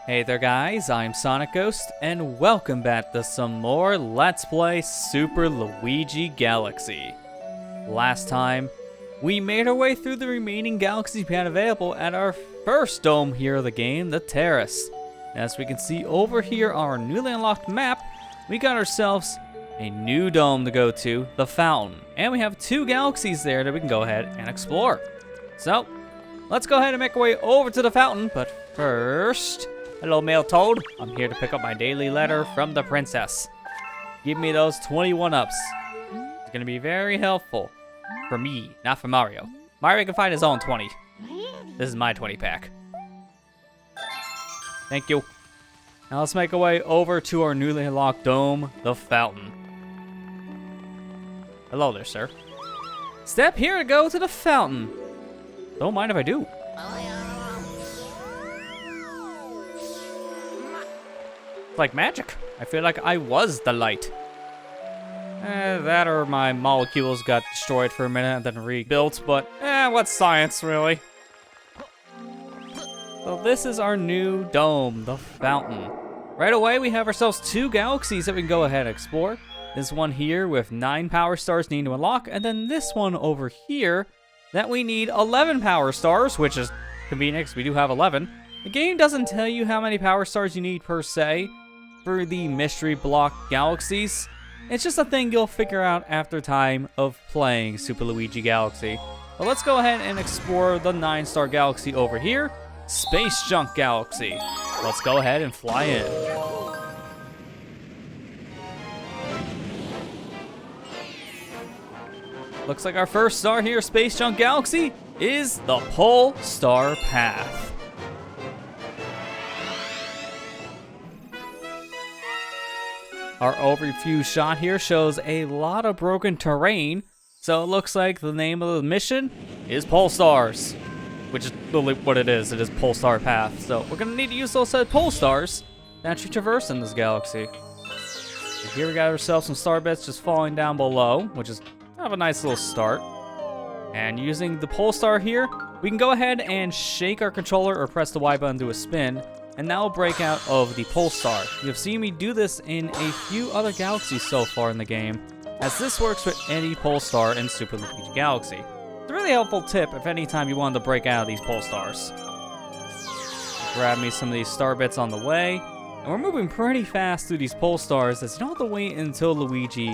Hey there guys, I'm SonicGhost, and welcome back to some more Let's Play Super Luigi Galaxy. Last time, we made our way through the remaining galaxies we had available at our first dome here of the game, the Terrace. As we can see over here on our newly unlocked map, we got ourselves a new dome to go to, the Fountain. And we have two galaxies there that we can go ahead and explore. So, let's go ahead and make our way over to the Fountain, but first... Hello, Mail Toad. I'm here to pick up my daily letter from the princess. Give me those 21 ups. It's gonna be very helpful. For me, not for Mario. Mario can find his own 20. This is my 20 pack. Thank you. Now let's make our way over to our newly unlocked dome, the Fountain. Hello there, sir. Step here to go to the Fountain. Don't mind if I do. Like magic. I feel like I was the light. That or my molecules got destroyed for a minute and then rebuilt, but what's science really? So this is our new dome, the Fountain. Right away we have ourselves two galaxies that we can go ahead and explore. This one here with 9 power stars needing to unlock, and then this one over here that we need 11 power stars, which is convenient because we do have 11. The game doesn't tell you how many power stars you need per se for the mystery block galaxies. It's just a thing you'll figure out after time of playing Super Luigi Galaxy. But let's go ahead and explore the 9-star galaxy over here, Space Junk Galaxy. Let's go ahead and fly in. Looks like our first star here, Space Junk Galaxy, is the Pole Star Path. Our overview shot here shows a lot of broken terrain, so it looks like the name of the mission is Pole Stars, which is literally what it is. It is Pole Star Path. So we're gonna need to use those said pole stars that actually traverse in this galaxy. And here we got ourselves some star bits just falling down below, which is kind of a nice little start. And using the pole star here, we can go ahead and shake our controller or press the Y button to do a spin, and now break out of the pole star. You've seen me do this in a few other galaxies so far in the game, as this works with any pole star in Super Luigi Galaxy. It's a really helpful tip if any time you wanted to break out of these pole stars. Grab me some of these star bits on the way, and we're moving pretty fast through these pole stars, as you don't have to wait until Luigi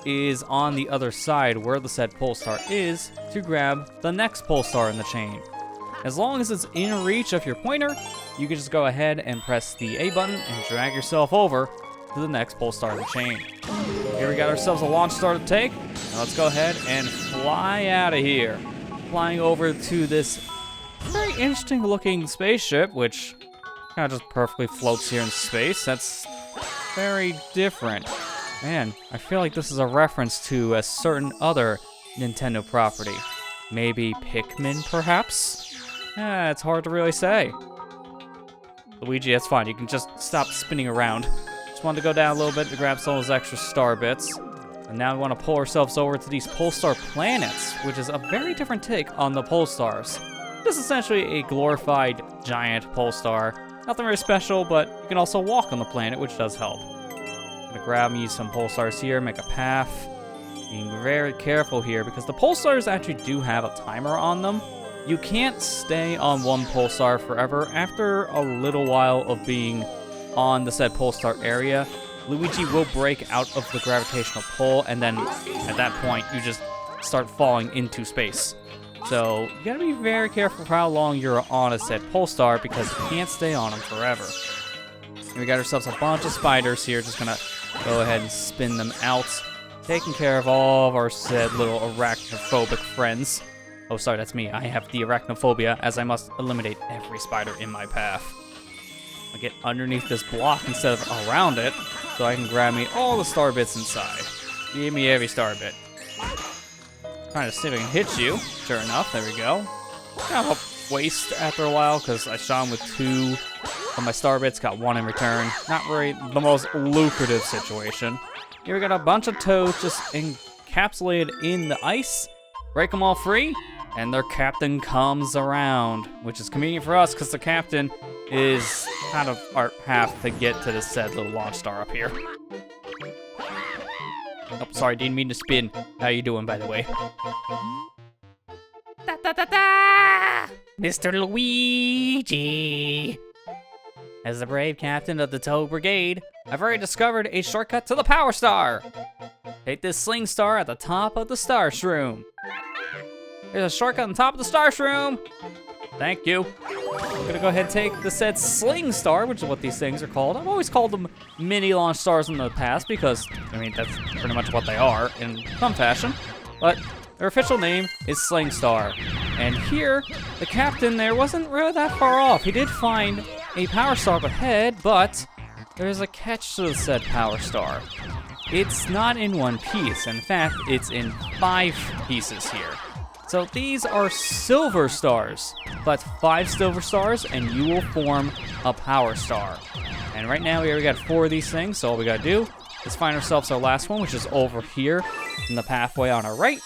is on the other side where the said pole star is to grab the next pole star in the chain. As long as it's in reach of your pointer, you can just go ahead and press the A button and drag yourself over to the next pole star in the chain. Here we got ourselves a launch star to take. Now let's go ahead and fly out of here. Flying over to this very interesting looking spaceship, which kind of just perfectly floats here in space. That's very different. Man, I feel like this is a reference to a certain other Nintendo property. Maybe Pikmin, perhaps? It's hard to really say. Luigi, that's fine. You can just stop spinning around. Just wanted to go down a little bit to grab some of those extra star bits. And now we want to pull ourselves over to these pole star planets, which is a very different take on the pole stars. This is essentially a glorified giant pole star. Nothing very special, but you can also walk on the planet, which does help. I'm gonna grab me some pole stars here, make a path. Being very careful here, because the pole stars actually do have a timer on them. You can't stay on one pole star forever. After a little while of being on the said pole star area, Luigi will break out of the gravitational pull, and then at that point, you just start falling into space. So you gotta be very careful for how long you're on a said pole star, because you can't stay on them forever. And we got ourselves a bunch of spiders here, just gonna go ahead and spin them out, taking care of all of our said little arachnophobic friends. Oh, sorry, that's me. I have the arachnophobia, as I must eliminate every spider in my path. I get underneath this block instead of around it, so I can grab me all the star bits inside. Give me every star bit. Trying to see if I can hit you. Sure enough, there we go. Kind of a waste after a while, because I shot him with 2 of my star bits, got 1 in return. Not really the most lucrative situation. Here we got a bunch of toads just encapsulated in the ice. Break them all free, and their captain comes around, which is convenient for us because the captain is kind of our path to get to the said little launch star up here. Oh, sorry, didn't mean to spin. How you doing, by the way? Da da da da! Mr. Luigi! As the brave captain of the Toad Brigade, I've already discovered a shortcut to the Power Star. Take this Sling Star at the top of the Star Shroom. There's a shortcut on top of the Star Shroom. Thank you. I'm gonna go ahead and take the said Sling Star, which is what these things are called. I've always called them mini launch stars in the past because, I mean, that's pretty much what they are in some fashion. But their official name is Sling Star. And here, the captain there wasn't really that far off. He did find a Power Star up ahead, but there's a catch to the said Power Star. It's not in one piece. In fact, it's in 5 pieces here. So these are silver stars. Collect 5 silver stars and you will form a Power Star. And right now we already got 4 of these things, so all we gotta do is find ourselves our last one, which is over here in the pathway on our right.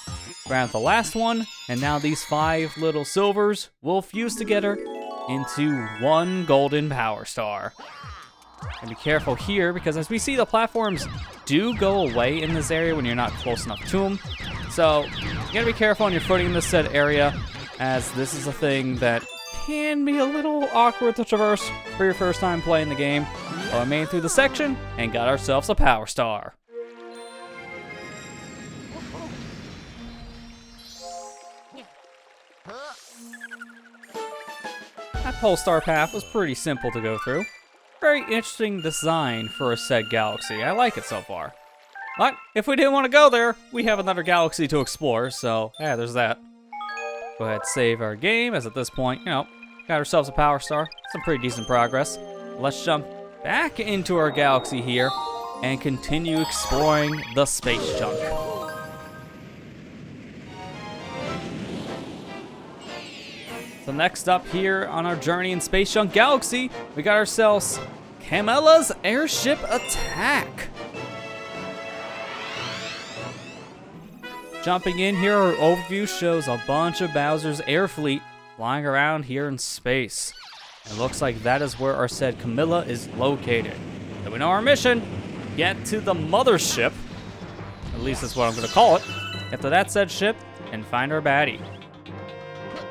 Grab the last one, and now these 5 little silvers will fuse together into 1 golden Power Star. And be careful here, because as we see, the platforms do go away in this area when you're not close enough to them. So you gotta be careful on your footing in this said area, as this is a thing that can be a little awkward to traverse for your first time playing the game. But we made it through the section and got ourselves a Power Star. That Pole Star path was pretty simple to go through. Very interesting design for a said galaxy. I like it so far. But if we didn't want to go there, we have another galaxy to explore, so yeah, there's that. Go ahead, save our game, as at this point, you know, got ourselves a Power Star. Some pretty decent progress. Let's jump back into our galaxy here and continue exploring the space junk. So next up here on our journey in Space Junk Galaxy, we got ourselves Camilla's Airship Attack. Jumping in here, our overview shows a bunch of Bowser's air fleet flying around here in space. It looks like that is where our said Camilla is located. So we know our mission, get to the mothership, at least that's what I'm gonna call it, get to that said ship and find our baddie.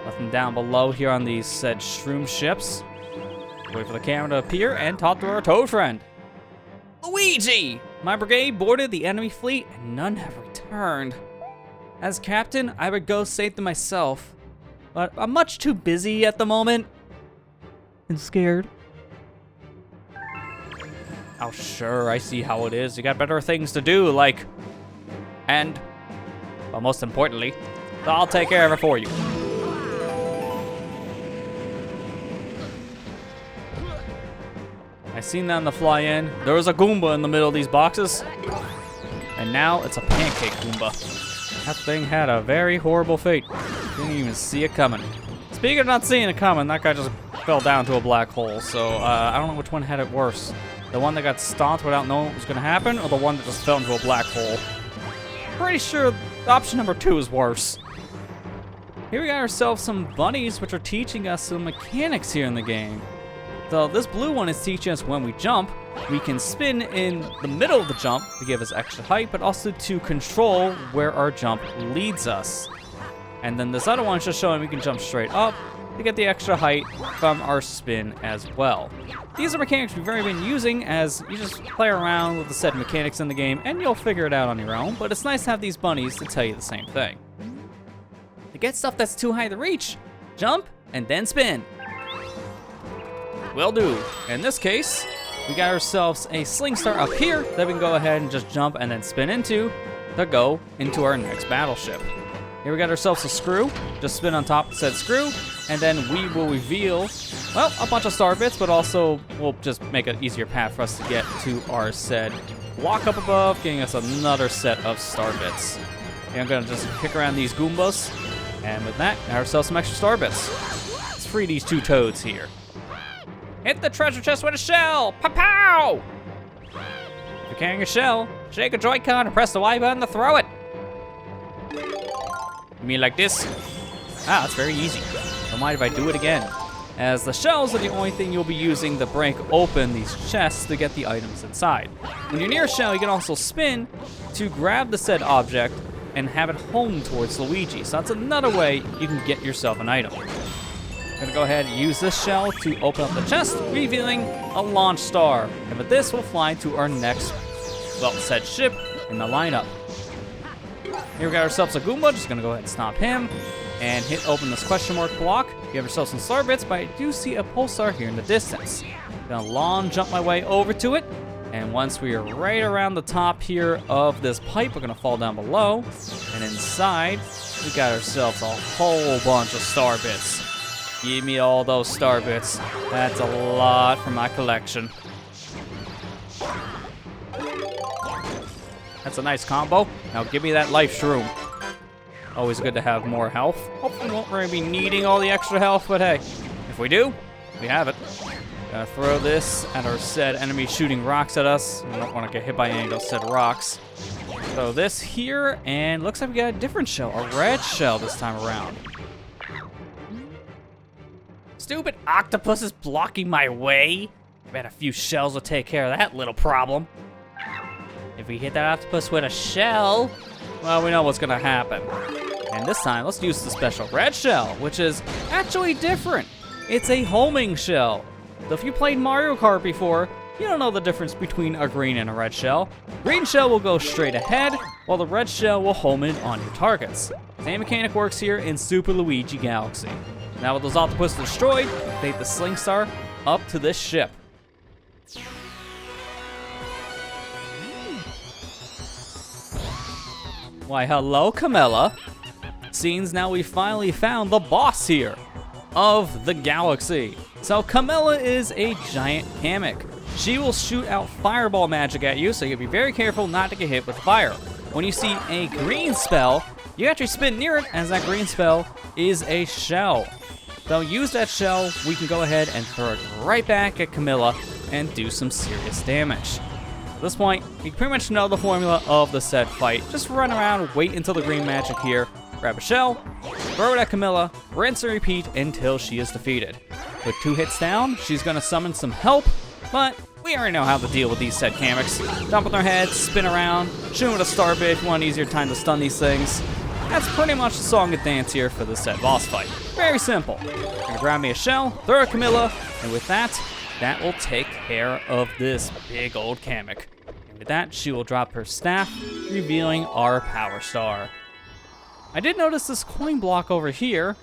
Nothing down below here on these said shroom ships. Wait for the camera to appear and talk to our Toad friend. Luigi! My brigade boarded the enemy fleet and none have returned. As captain, I would go save them myself, but I'm much too busy at the moment and scared. Oh sure, I see how it is. You got better things to do, like, and, well, most importantly, I'll take care of it for you. I seen that on the fly in. There was a Goomba in the middle of these boxes. And now it's a pancake Goomba. That thing had a very horrible fate. Didn't even see it coming. Speaking of not seeing it coming, that guy just fell down to a black hole. So I don't know which one had it worse. The one that got stomped without knowing what was gonna happen, or the one that just fell into a black hole. Pretty sure option number 2 is worse. Here we got ourselves some bunnies which are teaching us some mechanics here in the game. So this blue one is teaching us when we jump, we can spin in the middle of the jump to give us extra height, but also to control where our jump leads us. And then this other one is just showing we can jump straight up to get the extra height from our spin as well. These are mechanics we've already been using, as you just play around with the said mechanics in the game and you'll figure it out on your own, but it's nice to have these bunnies to tell you the same thing. To get stuff that's too high to reach, jump and then spin. Will do. In this case, we got ourselves a Sling Star up here that we can go ahead and just jump and then spin into to go into our next battleship. Here we got ourselves a screw. Just spin on top of said screw, and then we will reveal, well, a bunch of star bits, but also we'll just make an easier path for us to get to our said block up above, getting us another set of star bits. And I'm gonna just kick around these Goombas, and with that, get ourselves some extra star bits. Let's free these 2 toads here. Hit the treasure chest with a shell! Pow-pow! If you're carrying a shell, shake a Joy-Con and press the Y button to throw it. You mean like this? Ah, that's very easy. Don't mind if I do it again, as the shells are the only thing you'll be using to break open these chests to get the items inside. When you're near a shell, you can also spin to grab the said object and have it home towards Luigi. So that's another way you can get yourself an item. I'm gonna go ahead and use this shell to open up the chest, revealing a launch star. And with this, we'll fly to our next, well, said ship in the lineup. Here we got ourselves a Goomba, just gonna go ahead and stomp him and hit open this question mark block. You have yourself some star bits, but I do see a pulsar here in the distance. Gonna long jump my way over to it, and once we are right around the top here of this pipe, we're gonna fall down below, and inside, we got ourselves a whole bunch of star bits. Give me all those star bits. That's a lot for my collection. That's a nice combo. Now give me that life shroom. Always good to have more health. Hopefully we won't really be needing all the extra health, but hey, if we do, we have it. Gonna throw this at our said enemy shooting rocks at us. We don't want to get hit by any of those said rocks. Throw this here, and looks like we got a different shell, a red shell this time around. Stupid octopus is blocking my way. I bet a few shells will take care of that little problem. If we hit that octopus with a shell, well, we know what's gonna happen. And this time, let's use the special red shell, which is actually different. It's a homing shell. So if you played Mario Kart before, you don't know the difference between a green and a red shell. Green shell will go straight ahead, while the red shell will home in on your targets. Same mechanic works here in Super Luigi Galaxy. Now with those octopuses destroyed, take the Sling Star up to this ship. Why, hello, Camilla. Seems now we finally found the boss here of the galaxy. So Camilla is a giant hammock. She will shoot out fireball magic at you, so you gotta be very careful not to get hit with fire. When you see a green spell, you actually spin near it, as that green spell is a shell. So use that shell, we can go ahead and throw it right back at Camilla and do some serious damage. At this point, you pretty much know the formula of the said fight. Just run around, wait until the green magic here, grab a shell, throw it at Camilla, rinse and repeat until she is defeated. With 2 hits down, she's gonna summon some help, but we already know how to deal with these said Kameks. Dump on their heads, spin around, shoot them with a star bit if you want an easier time to stun these things. That's pretty much the song and dance here for this said boss fight. Very simple. Gonna grab me a shell, throw it at Camilla, and with that will take care of this big old Kamek. And with that, she will drop her staff, revealing our Power Star. I did notice this coin block over here,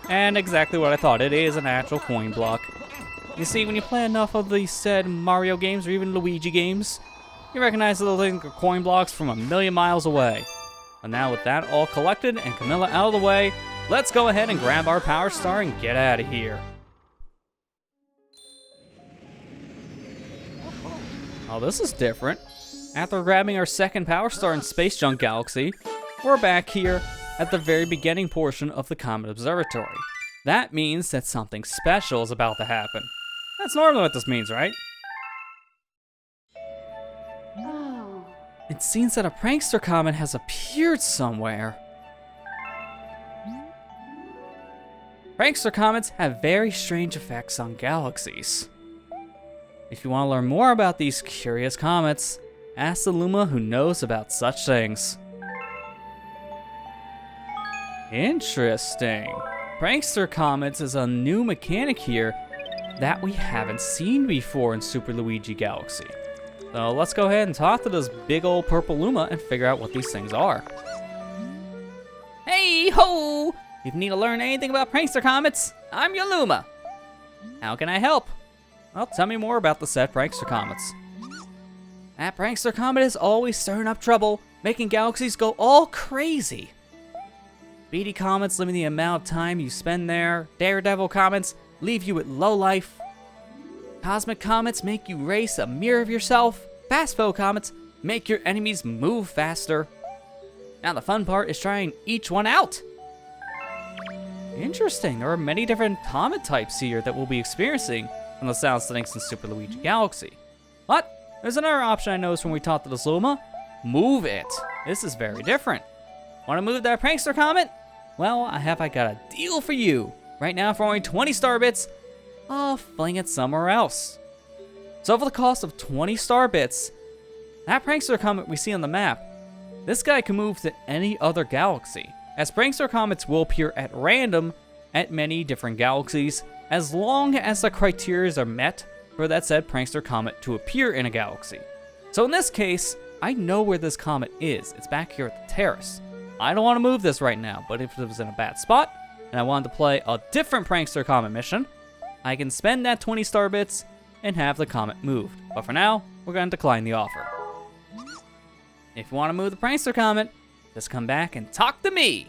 and exactly what I thought. It is an actual coin block. You see, when you play enough of these said Mario games or even Luigi games, you recognize the little coin blocks from a million miles away. And now with that all collected and Camilla out of the way, let's go ahead and grab our Power Star and get out of here. Oh, this is different. After grabbing our second Power Star in Space Junk Galaxy, we're back here at the very beginning portion of the Comet Observatory. That means that something special is about to happen. That's normally what this means, right? Oh. It seems that a Prankster Comet has appeared somewhere. Prankster Comets have very strange effects on galaxies. If you want to learn more about these curious comets, ask the Luma who knows about such things. Interesting. Prankster Comets is a new mechanic here that we haven't seen before in Super Luigi Galaxy. So let's go ahead and talk to this big old purple Luma and figure out what these things are. Hey ho! If you need to learn anything about Prankster Comets, I'm your Luma. How can I help? Well, tell me more about the said Prankster Comets. That Prankster Comet is always stirring up trouble, making galaxies go all crazy. Speedy comets limit the amount of time you spend there. Daredevil comets leave you with low life. Cosmic comets make you race a mirror of yourself. Fast foe comets make your enemies move faster. Now the fun part is trying each one out. Interesting, there are many different comet types here that we'll be experiencing from the sound settings in Super Luigi Galaxy. But there's another option I noticed when we talked to the Luma. Move it. This is very different. Want to move that Prankster Comet? Well, I got a deal for you. Right now, for only 20 star bits, I'll fling it somewhere else. So for the cost of 20 star bits, that Prankster Comet we see on the map, this guy can move to any other galaxy, as Prankster Comets will appear at random at many different galaxies, as long as the criteria are met for that said Prankster Comet to appear in a galaxy. So in this case, I know where this comet is. It's back here at the terrace. I don't want to move this right now, but if it was in a bad spot, and I wanted to play a different Prankster Comet mission, I can spend that 20 star bits and have the comet moved. But for now, we're going to decline the offer. If you want to move the Prankster Comet, just come back and talk to me.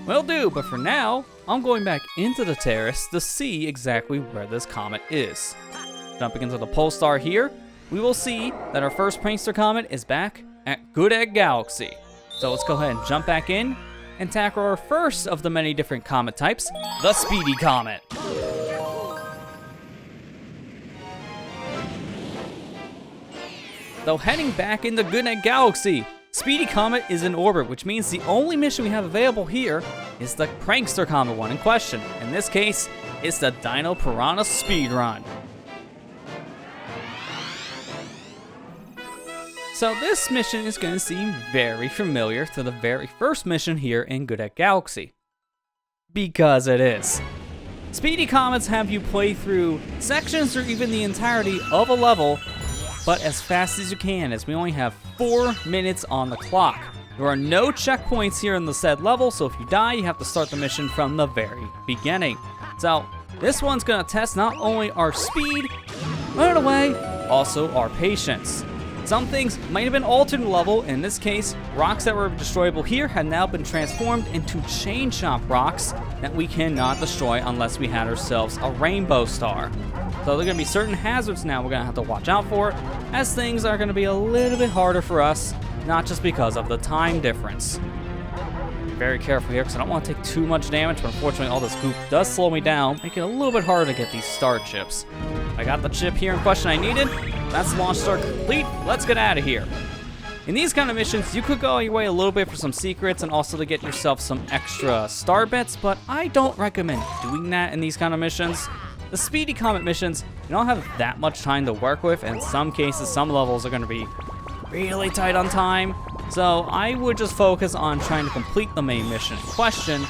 Will do, but for now, I'm going back into the terrace to see exactly where this comet is. Jumping into the pole star here, we will see that our first Prankster Comet is back at Good Egg Galaxy. So let's go ahead and jump back in and tackle our first of the many different comet types, the Speedy Comet. So heading back into Good Egg Galaxy, Speedy Comet is in orbit, which means the only mission we have available here is the Prankster Comet one in question. In this case, it's the Dino Piranha Speedrun. So this mission is going to seem very familiar to the very first mission here in Good Egg Galaxy. Because it is. Speedy Comets have you play through sections or even the entirety of a level, but as fast as you can, as we only have 4 minutes on the clock. There are no checkpoints here in the said level, so if you die, you have to start the mission from the very beginning. So this one's going to test not only our speed, but in a way, also our patience. Some things might have been altered in the level. In this case, rocks that were destroyable here have now been transformed into chain chomp rocks that we cannot destroy unless we had ourselves a rainbow star. So there are going to be certain hazards now we're going to have to watch out for, as things are going to be a little bit harder for us, not just because of the time difference. Be very careful here because I don't want to take too much damage, but unfortunately all this goop does slow me down, making it a little bit harder to get these star chips. I got the chip here in question I needed. That's launch star complete. Let's get out of here. In these kind of missions, you could go your way a little bit for some secrets and also to get yourself some extra star bits, but I don't recommend doing that in these kind of missions. The Speedy Comet missions, you don't have that much time to work with, and in some cases, some levels are going to be really tight on time. So I would just focus on trying to complete the main mission in question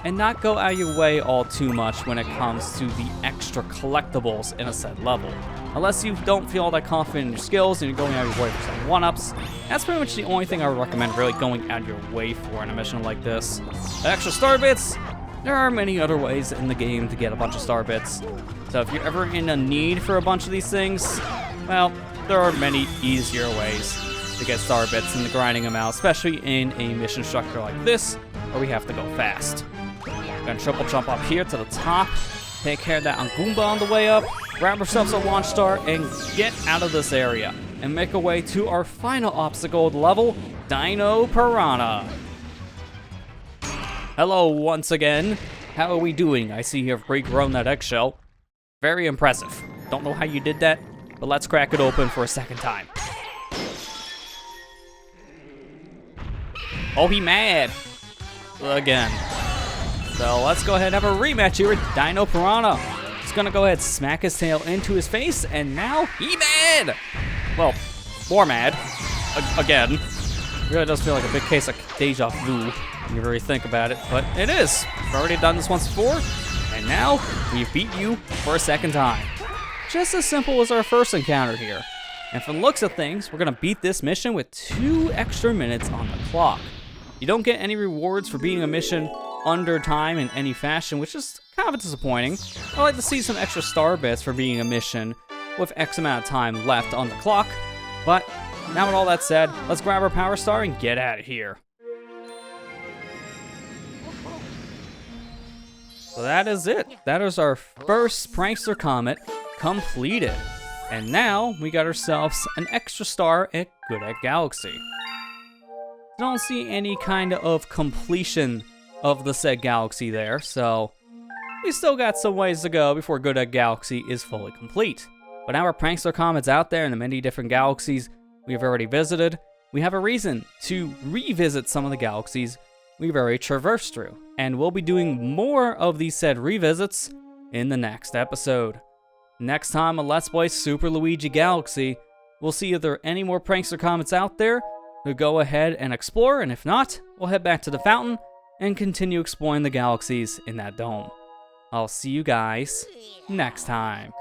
and not go out of your way all too much when it comes to the extra collectibles in a set level. Unless you don't feel all that confident in your skills and you're going out of your way for some 1-ups, that's pretty much the only thing I would recommend really going out of your way for in a mission like this. The extra star bits, there are many other ways in the game to get a bunch of star bits. So if you're ever in a need for a bunch of these things, well, there are many easier ways to get star bits than grinding them out, especially in a mission structure like this, where we have to go fast. Gonna triple jump up here to the top, take care of that Goomba on the way up, grab ourselves a launch star, and get out of this area, and make our way to our final obstacle of the level, Dino Piranha. Hello once again. How are we doing? I see you have regrown that eggshell. Very impressive. Don't know how you did that, but let's crack it open for a second time. Oh, he mad. Again. So let's go ahead and have a rematch here with Dino Piranha. He's gonna go ahead and smack his tail into his face, and now he mad! Well, more mad. Again. Really does feel like a big case of deja vu when you really think about it, but it is. We've already done this once before, and now we've beat you for a second time. Just as simple as our first encounter here. And from the looks of things, we're gonna beat this mission with 2 extra minutes on the clock. You don't get any rewards for beating a mission under time in any fashion, which is kind of disappointing. I'd like to see some extra star bits for beating a mission with X amount of time left on the clock. But now with all that said, let's grab our power star and get out of here. So that is it. That is our first Prankster Comet completed. And now we got ourselves an extra star at Good Egg Galaxy. Don't see any kind of completion of the said galaxy there, so we still got some ways to go before Good Egg Galaxy is fully complete. But now our Prankster Comets out there in the many different galaxies we have already visited, we have a reason to revisit some of the galaxies we've already traversed through, and we'll be doing more of these said revisits in the next episode. Next time on Let's Play Super Luigi Galaxy, we'll see if there are any more Prankster Comets out there to go ahead and explore, and if not, we'll head back to the fountain and continue exploring the galaxies in that dome. I'll see you guys next time.